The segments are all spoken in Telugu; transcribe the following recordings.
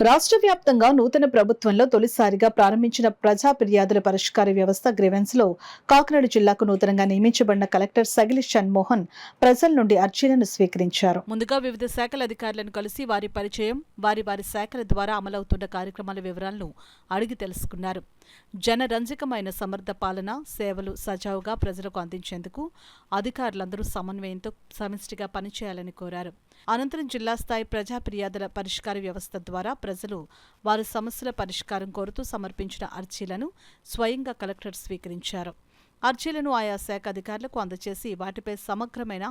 రాష్ట్ర వ్యాప్తంగా నూతన ప్రభుత్వంలో తొలిసారిగా ప్రారంభించిన ప్రజా ఫిర్యాదుల పరిష్కార వ్యవస్థ గ్రీవెన్స్ లో కాకినాడ జిల్లాకు నూతనంగా నియమించబడిన కలెక్టర్ సగిలి షణ్మోహన్ ప్రజల నుండి అర్జీలను స్వీకరించారు. ముందుగా వివిధ శాఖల అధికారులను కలిసి వారి పరిచయం, వారి శాఖల ద్వారా అమలవుతున్న కార్యక్రమాల వివరాలను అడిగి తెలుసుకున్నారు. జనరంజకమైన సమర్థ పాలన, సేవలు సజావుగా ప్రజలకు అందించేందుకు అధికారులందరూ సమన్వయంతో సమిష్టిగా పనిచేయాలని కోరారు. అనంతరం జిల్లా స్థాయి ప్రజా ఫిర్యాదుల పరిష్కార వ్యవస్థ ద్వారా ప్రజలు వారి సమస్యల పరిష్కారం కోరుతూ సమర్పించిన అర్జీలను స్వయంగా కలెక్టర్ స్వీకరించారు. అర్జీలను ఆయా శాఖ అధికారులకు అందజేసి వాటిపై సమగ్రమైన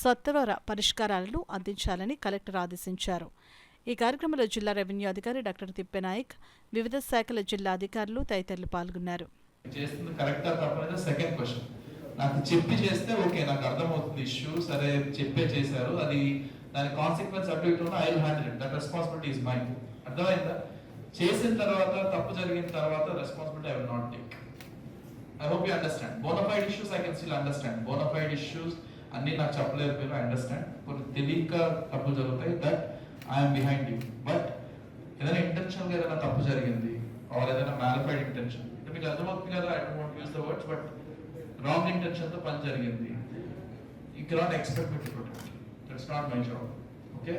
సత్వర పరిష్కారాలను అందించాలని కలెక్టర్ ఆదేశించారు. ఈ కార్యక్రమంలో జిల్లా రెవెన్యూ అధికారి డాక్టర్ తిప్పెనాయక్, వివిధ శాఖల జిల్లా అధికారులు తదితరులు పాల్గొన్నారు. నాకు చెప్పి చేస్తే ఓకే, నాకు అర్థమవుతుంది ఇష్యూ, సరే చెప్పే చేశారు, అది దాని కాన్సిక్వెన్స్ అటు ఇటు I will handle it, that responsibility is mine. అర్థమైందా? చేసిన తర్వాత తప్పు జరిగిన తర్వాత responsibility I will not take. I hope you understand. Bona fide issues I can still understand. Bona fide issues అన్ని నాకు చెప్పలేకపోయినా ఐ అండర్స్టాండ్. కొన్ని తెలియక తప్పు జరుగుతాయి, that I'm behind you. But ఏదైనా ఇంటెన్షన్ గా ఏదైనా తప్పు జరిగింది ఆర్ ఏదైనా మ్యాలిఫైడ్ ఇంటెన్షన్, అంటే మీకు అర్థమవుతుంది కదా, I don't want use the words, but wrong intention తో పని జరిగింది, you cannot expect me to protect. That's not my job. Okay,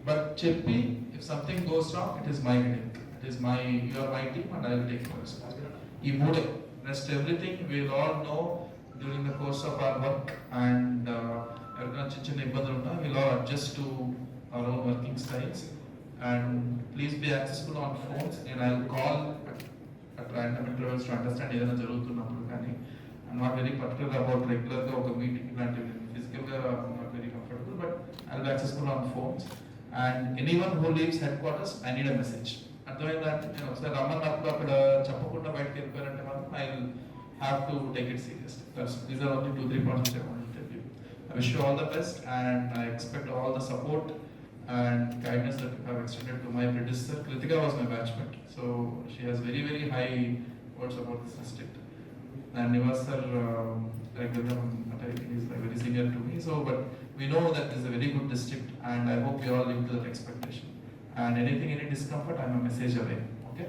but చెప్పి if something goes wrong, it is my headache, it is my, you are my team and I will take your responsibility. ఈ మూడే, rest everything we will all know during the course of our work. And ఎవరికైనా చిన్న చిన్న ఇబ్బందులు ఉన్నా will all adjust to our own working styles. And please be accessible on phones, and I will call at random intervals to understand ఏదైనా జరుగుతున్నప్పుడు. కానీ I'm not very particular about regular oka meeting ilantivi, physical ga I'm not very comfortable, but I'll be accessible on phones. And anyone who leaves headquarters, I need a message. Advaita ante nenu okasari rammannappudu akkada cheppakunda bayitiki vellipoyarante matram I'll have to take it seriously. These are only 2-3 points which I want to tell you. I wish you all the best, and I expect all the support and kindness that you have extended to my predecessor. Kritika was my batchmate, so she has very very high words about this district. And Nivas sir, he is very senior to me, so but we know that this is a very good district, and I hope you all live to that expectation. And anything, any discomfort, I'm a message away. Okay.